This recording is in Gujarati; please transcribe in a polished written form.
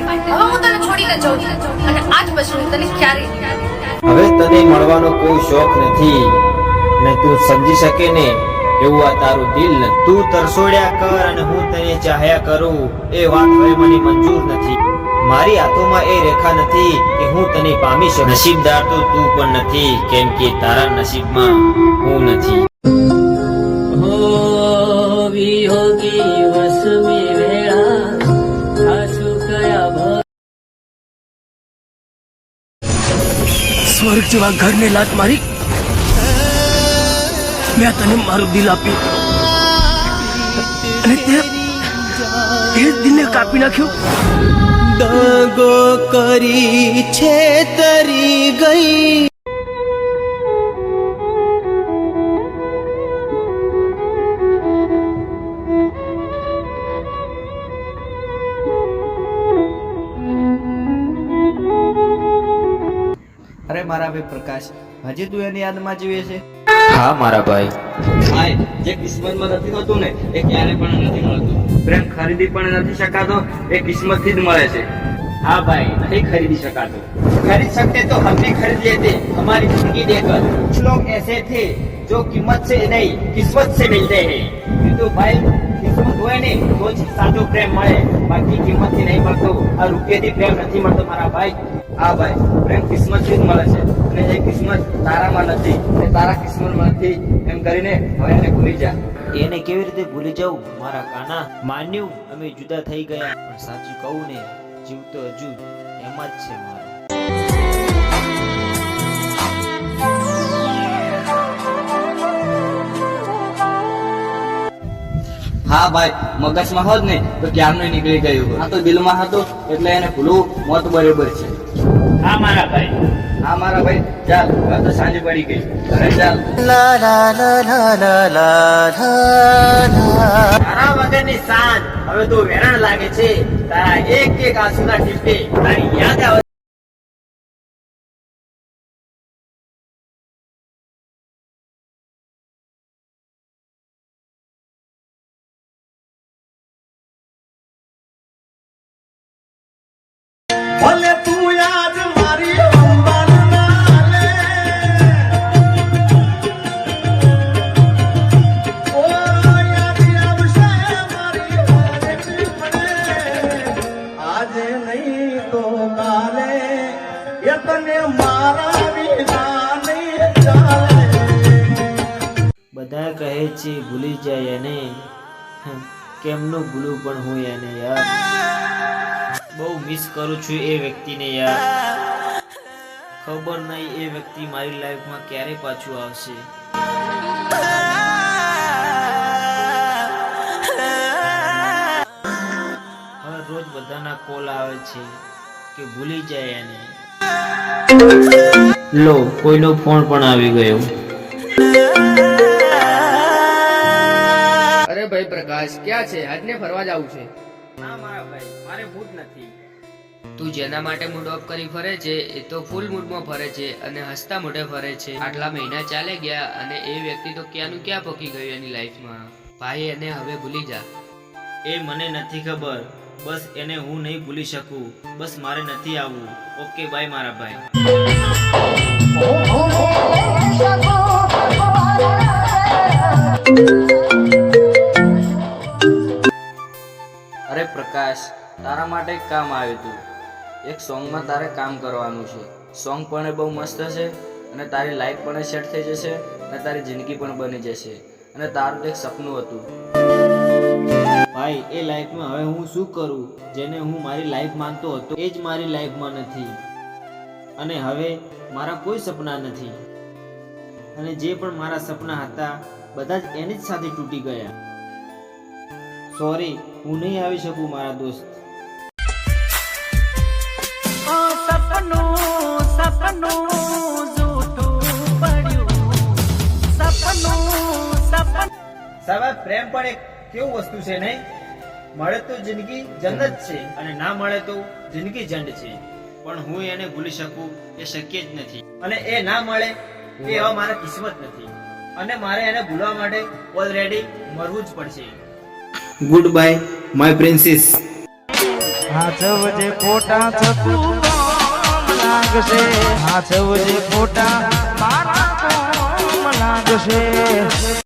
ફાઇનલ. હવે હું તને છોડીને જાઉં છું અને આજ પછી હું તને ક્યારેય હવે તને મળવાનો કોઈ શોખ નથી ને તું સમજી શકે ને એવું આ તારું દિલ નથી. તું તરસોડ્યા કર અને હું તને ચાહ્યા કરું એ વાત હવે મને મંજૂર નથી. મારી હાથોમાં એ રેખા નથી કે હું તને પામી શકું. નસીબદાર તો તું પણ નથી કેમ કે તારા નસીબમાં હું નથી. સ્વર્ગ જેવા ઘરને લાત મારી મેં તને મારું દિલ આપ્યું અને તે જ દિલને કાપી નાખ્યું. દગો કરી છેતરી ગઈ. અરે મારા ભાઈ પ્રકાશ, હજી તું એની યાદમાં જીવે છે? હા મારા ભાઈ. ભાઈ, જે કિસ્મતમાં નથી હોતું ને એ ક્યારે પણ નથી મળતું. પ્રેમ ખરીદી પણ નથી શકાતો, એ કિસ્મતથી જ મળે છે. हाँ भाई नहीं खरीदी सका तो खरीद सकते तो हम भी खरीद लेते हमारी जिंदगी देकर. कुछ लोग ऐसे थे जो कीमत से नहीं किस्मत से मिलते हैं. तो भाई किस्मत હોય ને તો જ સાચો પ્રેમ મળે, બાકી કિંમત થી નહીં મળતો. આ રૂપિયાથી પ્રેમ નથી મળતો મારા ભાઈ. હા ભાઈ, પ્રેમ કિસ્મત થી જ મળે છે અને એ કિસ્મત તારામાં નથી ને તારા કિસ્મતમાં નથી એમ કરીને હવે એને ભૂલી જા. એને કેવી રીતે ભૂલી જાઉં મારા કાના. માન્યું અમે જુદા થઈ ગયા પણ સાચું કહું ને જીવ તો હજુ એમાં જ છે મારો. હા ભાઈ, મગજમાં હોત ને તો ક્યારનું નીકળી ગયું. આ તો દિલમાં હતું એટલે એને ભૂલવું મોત બરોબર છે. હા મારા ભાઈ. હા મારા ભાઈ, ચાલ હવે તો સાંજ પડી ગઈ. ઘરે ચાલ. તારા વગરની સાંજ હવે તો વેરણ લાગે છે. તારા એક એક આંસુના ટીપે તારી યાદ આવે. ભલે તું યાદ મારી અંબાલ ના લે. ઓ યાદ આવશે મારી વારેથી મને. આજે નહીં તો કાલે એ તને મારા વિના નહીં ચાલે. બધા કહે છે ભૂલી જાય એને, કેમનું ભૂલું પણ હું એને યાર. બહુ મિસ કરું છું એ વ્યક્તિને યાર. ખબર નહીં એ વ્યક્તિ મારી લાઈફમાં ક્યારે પાછું આવશે. હવે રોજ બધાના કોલ આવે છે કે ભૂલી જાય એને. લો કોઈનો ફોન પણ આવી ગયો. અરે ભાઈ પ્રકાશ, ક્યાં છે? આજને ફરવા જવું છે. ના મારા ભાઈ, મારે મૂડ નથી. તું જેના માટે મૂડ ઓફ કરી ફરે છે એ તો ફૂલ મૂડમાં ફરે છે અને હસતા મોઢે ફરે છે. આટલા મહિના ચાલે ગયા અને એ વ્યક્તિ તો ક્યાંનું ક્યાં પકી ગયું એની લાઈફમાં. ભાઈ એને હવે ભૂલી જા. એ મને નથી ખબર, બસ એને હું નહીં ભૂલી શકું. બસ મારે નથી આવવું. ઓકે બાય મારા ભાઈ. અરે પ્રકાશ, તારા માટે એક કામ આવ્યું હતું. એક સોંગમાં તારે કામ કરવાનું છે. સોંગ પણ બહુ મસ્ત છે અને તારી લાઈફ પણ સેટ થઈ જશે અને તારી જિંદગી પણ બની જશે. અને તારું એક સપનું હતું. ભાઈ એ લાઈફમાં હવે હું શું કરું? જેને હું મારી લાઈફ માનતો હતો એ જ મારી લાઈફમાં નથી અને હવે મારા કોઈ સપના નથી અને જે પણ મારા સપના હતા બધા જ એની જ સાથે તૂટી ગયા. સોરી, હું નહીં આવી શકું મારા દોસ્ત. સાહેબ, પ્રેમ પણ એક કેવું વસ્તુ છે નહીં? મળે તો જિંદગી જન્નત છે અને ના મળે તો જિંદગી જંડ છે. પણ હું એને ભૂલી શકું એ શક્ય જ નથી. અને એ ના મળે એ હવે મારા કિસ્મત નથી અને મારે એને ભૂલવા માટે ઓલરેડી મરવું જ પડશે. Goodbye my princess. હાચવજે ખોટા થતું કામ લાગશે, હાચવજે ખોટા મારા કામ લાગશે.